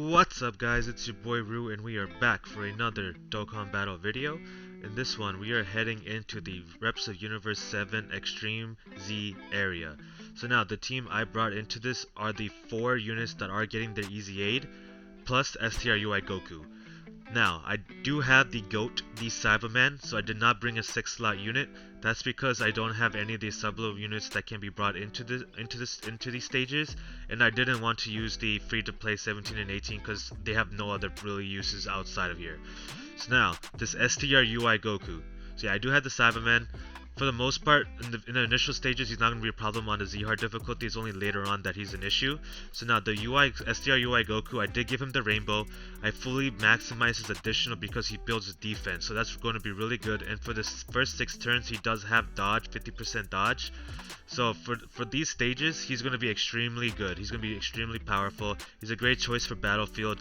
What's up guys, it's your boy Rue and we are back for another Dokkan battle video. In this one we are heading into the Reps of Universe 7 Extreme Z area. So now the team I brought into this are the 4 units that are getting their easy aid plus STR Goku. Now, I do have the GOAT, the Saibamen, so I did not bring a 6 slot unit. That's because I don't have any of these sub-level units that can be brought into these stages, and I didn't want to use the free-to-play 17 and 18 because they have no other really uses outside of here. So now, this STR Goku. So yeah, I do have the Saibamen. For the most part, in the initial stages, he's not going to be a problem on the Z hard difficulty. It's only later on that he's an issue. So now the STR Goku, I did give him the rainbow. I fully maximized his additional because he builds his defense. So that's going to be really good. And for the first 6 turns, he does have dodge, 50% dodge. So for these stages, he's going to be extremely good. He's going to be extremely powerful. He's a great choice for Battlefield.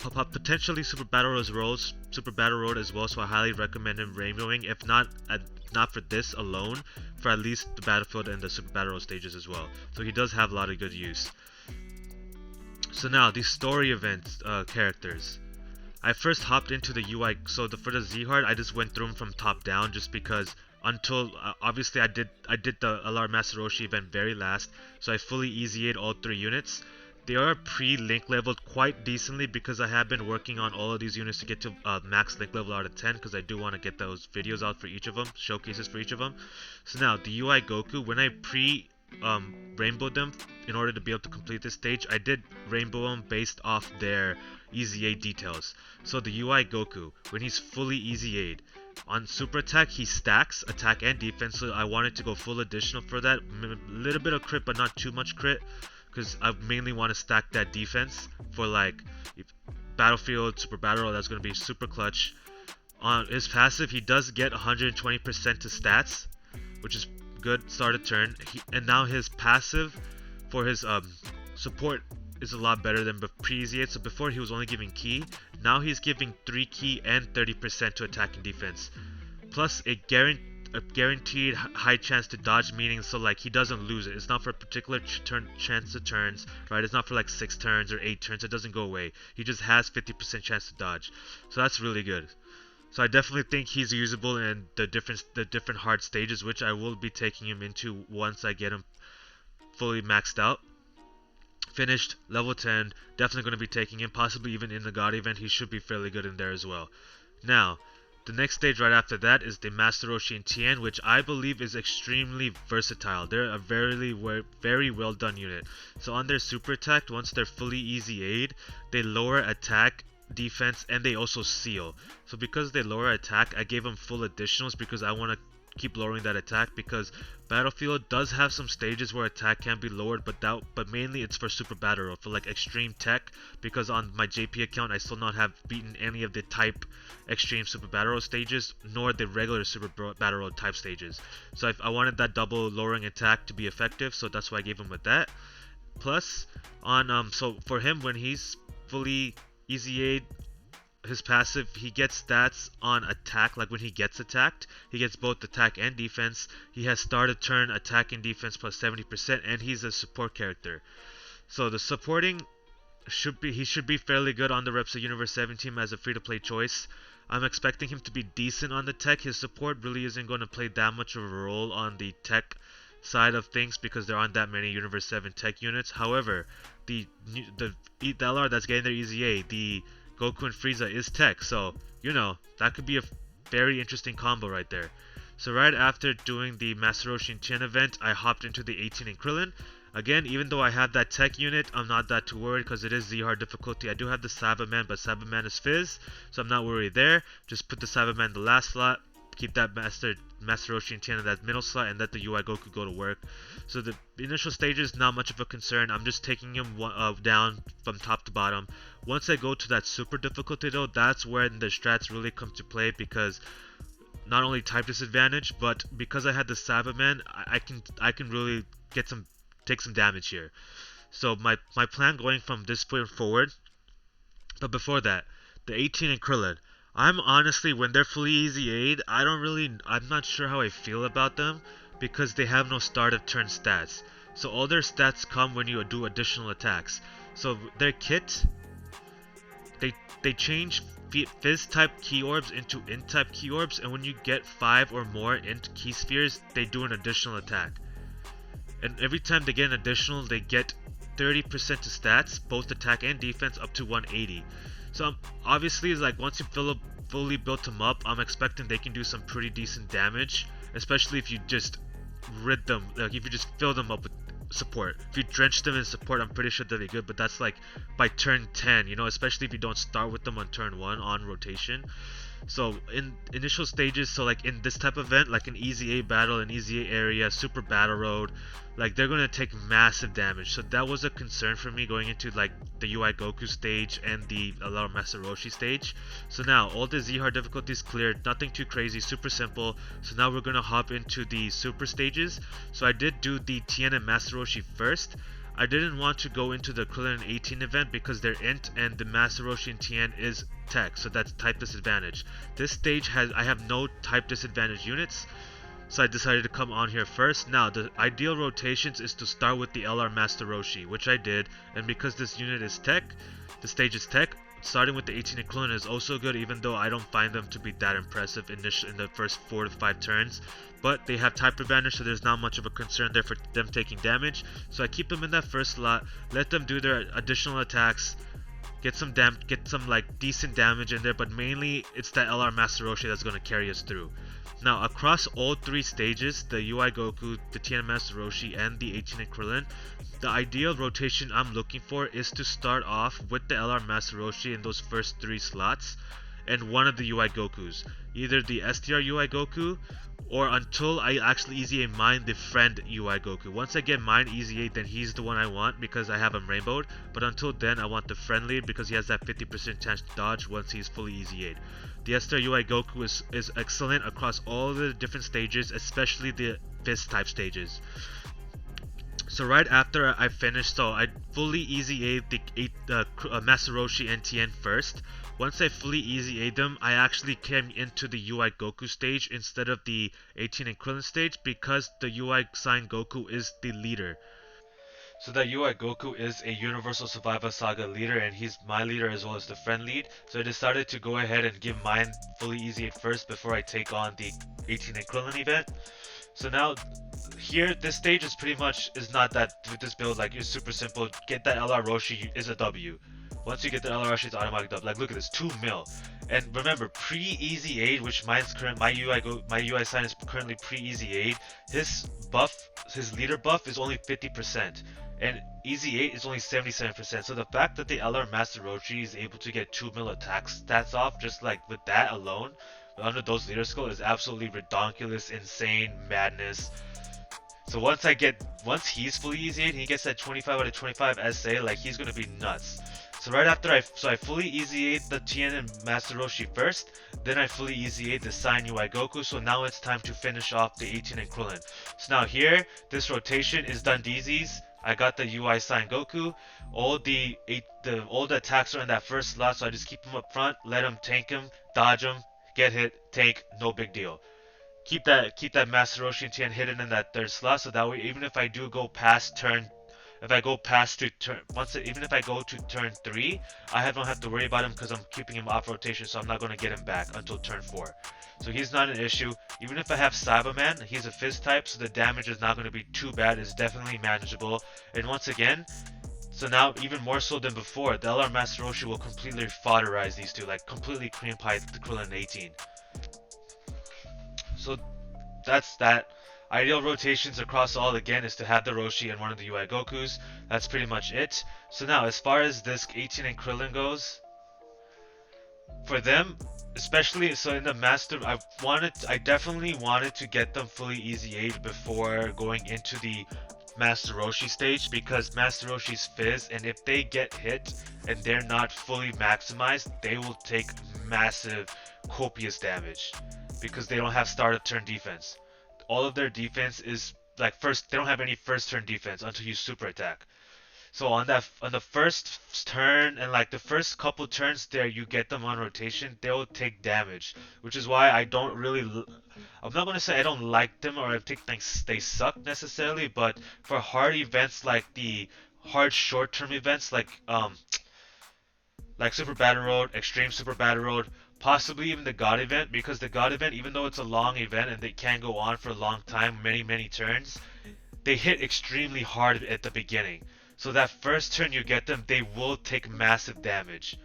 Potentially Super Battle Road as well, so I highly recommend him rainbowing, if not for this alone, for at least the Battlefield and the Super Battle Road stages as well. So he does have a lot of good use. So now, these story event characters. I first hopped into the UI, so for the Z-Hard, I just went through them from top down just because until, obviously I did the LR Master Roshi event very last, so I fully EZA'd all 3 units. They are pre-link leveled quite decently because I have been working on all of these units to get to max link level out of 10 because I do want to get those videos out for each of them, showcases for each of them. So now, the UI Goku, when I rainbowed them in order to be able to complete this stage, I did rainbow them based off their EZA details. So the UI Goku, when he's fully EZA'd, on super attack he stacks attack and defense, so I wanted to go full additional for that. A little bit of crit but not too much crit, because I mainly want to stack that defense for like Battlefield, Super Battle. That's going to be super clutch. On his passive, he does get 120% to stats, which is good start of turn. And now his passive for his support is a lot better than pre-EZA. So before he was only giving key, now he's giving 3 key and 30% to attack and defense. Plus a guaranteed high chance to dodge, meaning so like he doesn't lose it. It's not for a particular chance of turns, right? It's not for like 6 turns or 8 turns. It doesn't go away. He just has 50% chance to dodge. So that's really good. So I definitely think he's usable in the different hard stages, which I will be taking him into once I get him fully maxed out. Finished, level 10, definitely going to be taking him, possibly even in the God event. He should be fairly good in there as well. Now, the next stage right after that is the Master Roshi and Tien, which I believe is extremely versatile. They're a very well done unit. So on their super attack, once they're fully EZA'd, they lower attack, defense, and they also seal. So because they lower attack, I gave them full additionals because I want to keep lowering that attack, because Battlefield does have some stages where attack can be lowered, but mainly it's for Super Battle Road, for like extreme tech, because on my JP account I still not have beaten any of the type extreme Super Battle Road stages, nor the regular Super Battle Road type stages. So I wanted that double lowering attack to be effective, so that's why I gave him with that. Plus on so for him, when he's fully EZA'd, his passive, he gets stats on attack. Like when he gets attacked, he gets both attack and defense. He has start of turn attack and defense plus 70%, and he's a support character. So the supporting he should be fairly good on the Reps of Universe 7 team as a free-to-play choice. I'm expecting him to be decent on the tech. His support really isn't going to play that much of a role on the tech side of things because there aren't that many Universe 7 tech units. However, the LR that's getting their EZA, the Goku and Frieza is tech, so you know that could be a very interesting combo right there. So right after doing the Master Roshi and Tien event, I hopped into the 18 and Krillin. Again, even though I have that tech unit, I'm not that too worried because it is Z hard difficulty. I do have the Saibamen, but Saibamen is Fizz, so I'm not worried there. Just put the Saibamen in the last slot, keep that Master Roshi and Tien in that middle slot, and let the UI Goku go to work. So the initial stages, not much of a concern. I'm just taking him down from top to bottom. Once I go to that super difficulty though, that's when the strats really come to play, because not only type disadvantage, but because I had the Saibamen, I can really take some damage here. So my plan going from this point forward. But before that, the 18 and Krillin, I'm honestly, when they're fully EZA'd, I'm not sure how I feel about them because they have no start of turn stats. So all their stats come when you do additional attacks. So their kit they change Fizz type key orbs into Int type key orbs, and when you get 5 or more Int key spheres, they do an additional attack. And every time they get an additional, they get 30% to stats, both attack and defense, up to 180. So obviously, like once you fully built them up, I'm expecting they can do some pretty decent damage, especially if you just rid them, like if you just fill them up with support. If you drench them in support, I'm pretty sure they'll be good, but that's like by turn 10, you know, especially if you don't start with them on turn 1 on rotation. So in initial stages, so like in this type of event, like an EZA battle, an EZA area, super battle road, like they're gonna take massive damage. So that was a concern for me going into like the UI Goku stage and the LR Master Roshi stage. So now all the Z hard difficulties cleared, nothing too crazy, super simple. So now we're gonna hop into the super stages. So I did do the TN and Master Roshi first. I didn't want to go into the Krillin 18 event because they're int and the Master Roshi and TN is tech, so that's type disadvantage. This stage I have no type disadvantage units, so I decided to come on here first. Now the ideal rotations is to start with the LR Master Roshi, which I did, and because this unit is tech, the stage is tech, starting with the 18 and Krillin is also good, even though I don't find them to be that impressive in the first 4 to 5 turns. But they have type advantage, so there's not much of a concern there for them taking damage. So I keep them in that first slot, let them do their additional attacks, get some like decent damage in there, but mainly it's that LR Master Roshi that's going to carry us through. Now across all 3 stages, the UI Goku, the TN Master Roshi, and the 18 and Krillin, the ideal rotation I'm looking for is to start off with the LR Master Roshi in those first 3 slots, and one of the UI Gokus, either the STR UI Goku, or until I actually EZA mine the friend UI Goku. Once I get mine EZA, then he's the one I want because I have him rainbowed, but until then I want the friend lead because he has that 50% chance to dodge once he's fully EZA'd. The STR UI Goku is excellent across all the different stages, especially the Fizz type stages. So right after I finished, so I fully EZA'd the Master Roshi and TN first. Once I fully EZA'd them, I actually came into the UI Goku stage instead of the 18 and Krillin stage because the UI Sign Goku is the leader. So that UI Goku is a Universal Survival Saga leader, and he's my leader as well as the friend lead. So I decided to go ahead and give mine fully EZA'd first before I take on the 18 and Krillin event. So now here, this stage is pretty much not that with this build, like it's super simple. Get that LR Roshi is a W. Once you get the LR Roshi, it's automatic W. Like look at this, 2 mil. And remember, pre-EZA, which my UI sign is currently pre-EZA. His leader buff is only 50%, and EZA is only 77%. So the fact that the LR Master Roshi is able to get 2 mil attack stats off just like with that alone, under those leader skill, is absolutely redonkulous, insane, madness. So once he's fully EZA'd, he gets that 25 out of 25 SA, like he's gonna be nuts. So right after I fully EZA'd the TN and Master Roshi first, then I fully EZA'd the Sign UI Goku, so now it's time to finish off the 18 and Krillin. So now here, this rotation is done DZs. I got the UI Sign Goku. All the attacks are in that first slot, so I just keep him up front, let him tank him, dodge him, get hit, tank, no big deal. Keep that Master Roshi and TN hidden in that third slot, so that way even if I do go past turn, even if I go to turn 3, I don't have to worry about him because I'm keeping him off rotation, so I'm not going to get him back until turn 4. So he's not an issue. Even if I have Saibamen, he's a Fizz type, so the damage is not going to be too bad. It's definitely manageable. And once again, so now even more so than before, the LR Master Roshi will completely fodderize these two, like completely cream pie the Krillin 18. So that's that. Ideal rotations across all again is to have the Roshi and one of the UI Gokus. That's pretty much it. So now as far as this 18 and Krillin goes, for them, especially so in the Master, I definitely wanted to get them fully EZA'd before going into the Master Roshi stage, because Master Roshi's Fizz, and if they get hit and they're not fully maximized, they will take massive, copious damage because they don't have start of turn defense. All of their defense is like they don't have any first turn defense until you super attack. So on the first turn and like the first couple turns there, you get them on rotation, they'll take damage, which is why I'm not gonna say I don't like them or I think they suck necessarily, but for hard events like the hard short term events like like Super Battle Road, Extreme Super Battle Road, possibly even the God event, because the God event, even though it's a long event and they can go on for a long time, many turns, they hit extremely hard at the beginning. So that first turn you get them, they will take massive damage.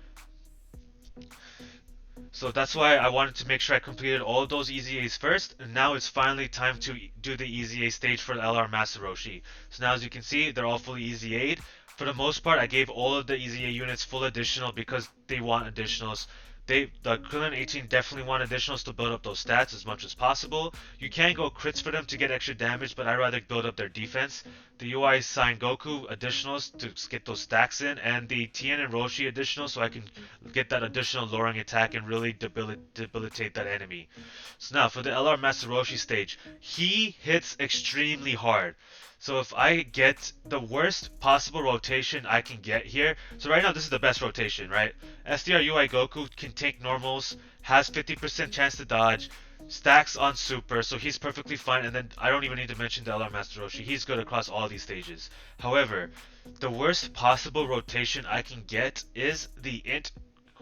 So that's why I wanted to make sure I completed all of those EZAs first, and now it's finally time to do the EZA stage for the LR Master Roshi. So now as you can see, they're all fully EZA'd. For the most part, I gave all of the EZA units full additional because they want additionals. The Krillin 18 definitely want additionals to build up those stats as much as possible. You can go crits for them to get extra damage, but I'd rather build up their defense. The UI Sign Goku additionals to get those stacks in, and the Tien and Roshi additionals so I can get that additional lowering attack and really debilitate that enemy. So now for the LR Master Roshi stage, he hits extremely hard. So if I get the worst possible rotation I can get here, so right now this is the best rotation, right? SDR UI Goku can take normals, has 50% chance to dodge, stacks on super, so he's perfectly fine, and then I don't even need to mention the LR Master Roshi, he's good across all these stages. However, the worst possible rotation I can get is the Int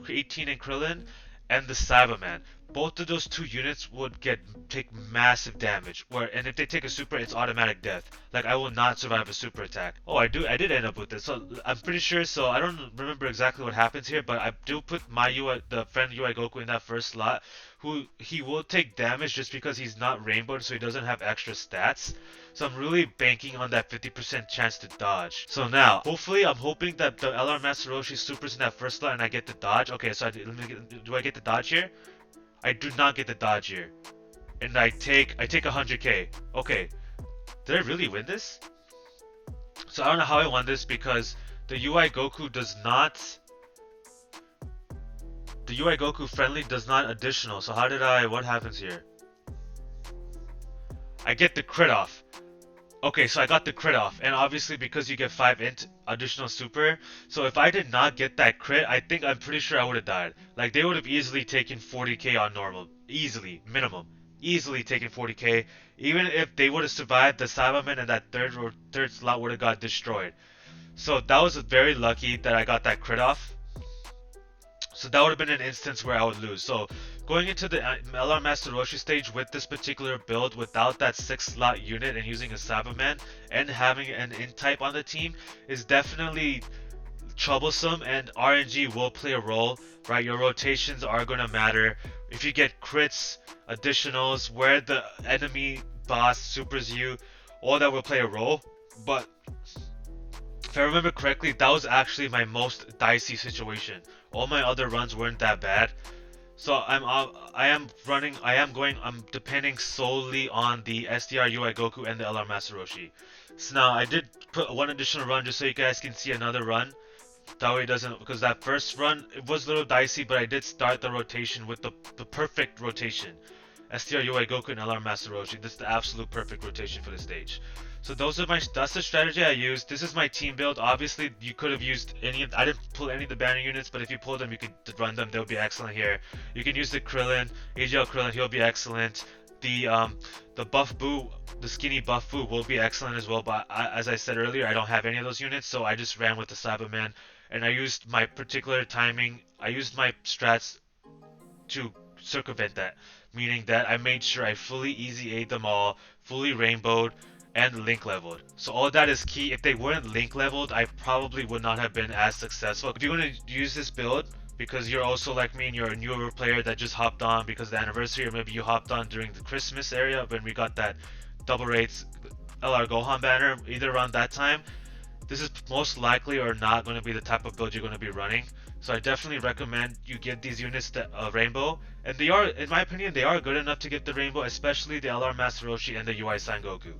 18 and Krillin and the Saibamen. Both of those two units would take massive damage. And if they take a super, it's automatic death. Like I will not survive a super attack. Oh, I did end up with this. So I'm pretty sure. So I don't remember exactly what happens here, but I do put my UI, the friend UI Goku, in that first slot. He will take damage just because he's not rainbowed, so he doesn't have extra stats. So I'm really banking on that 50% chance to dodge. So now, hopefully, I'm hoping that the LR Master Roshi supers in that first slot and I get the dodge. Okay, so do I get the dodge here? I do not get the dodge here. And I take 100k. Okay. Did I really win this? So I don't know how I won this because the UI Goku does not... The UI Goku friendly does not additional. So what happens here? I get the crit off. Okay, so I got the crit off, and obviously because you get 5 int additional super, so if I did not get that crit, I'm pretty sure I would have died. Like, they would have easily taken 40k on normal. Easily. Minimum. Easily taken 40k. Even if they would have survived, the Saibamen and that third slot would have got destroyed. So that was very lucky that I got that crit off. So that would have been an instance where I would lose. So going into the LR Master Roshi stage with this particular build without that 6 slot unit and using a Saibaman and having an Int type on the team is definitely troublesome, and RNG will play a role, right? Your rotations are going to matter. If you get crits, additionals, where the enemy boss supers you, all that will play a role. But if I remember correctly, that was actually my most dicey situation. All my other runs weren't that bad. So I'm depending solely on the SDR UI Goku and the LR Master Roshi. So now I did put one additional run just so you guys can see another run. That way it doesn't, because that first run, it was a little dicey, but I did start the rotation with the perfect rotation. SDR UI Goku and LR Master Roshi. This is the absolute perfect rotation for the stage. So that's the strategy I used. This is my team build. Obviously, you could have used I didn't pull any of the banner units, but if you pull them, you could run them. They'll be excellent here. You can use the Krillin, AGL Krillin. He'll be excellent. The Buff Boo, the skinny Buff Boo will be excellent as well. But as I said earlier, I don't have any of those units, so I just ran with the Saibaman, and I used my particular timing. I used my strats to circumvent that, meaning that I made sure I fully EZA'd them all, fully rainbowed, and link leveled. So all of that is key. If they weren't link leveled, I probably would not have been as successful. If you're going to use this build because you're also like me and you're a newer player that just hopped on because of the anniversary, or maybe you hopped on during the Christmas area when we got that double rates LR Gohan banner, either around that time, this is most likely or not going to be the type of build you're going to be running. So I definitely recommend you get these units that rainbow, and they are, in my opinion, they are good enough to get the rainbow, especially the LR Master Roshi and the UI Sign Goku.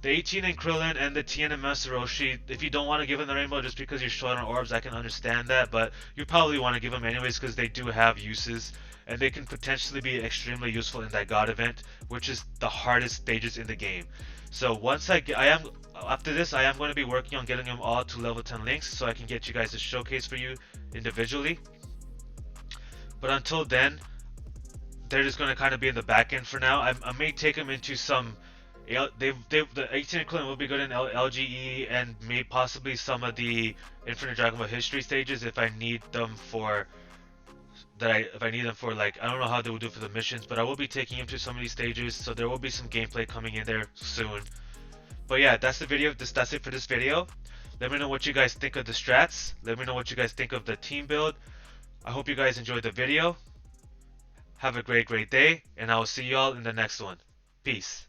The 18 and Krillin and the Tien and Master Roshi, if you don't want to give them the rainbow just because you're short on orbs, I can understand that, but you probably want to give them anyways because they do have uses, and they can potentially be extremely useful in that God event, which is the hardest stages in the game. So after this, I am going to be working on getting them all to level 10 links so I can get you guys a showcase for you individually. But until then, they're just going to kind of be in the back end for now. I may take them into some The 18 equivalent will be good in LGE and may possibly some of the Infinite Dragon Ball History stages if I need them for if I need them for, like, I don't know how they will do for the missions, but I will be taking him to some of these stages, so there will be some gameplay coming in there soon. But yeah, that's the video. That's it for this video. Let me know what you guys think of the strats. Let me know what you guys think of the team build. I hope you guys enjoyed the video. Have a great day, and I will see y'all in the next one. Peace.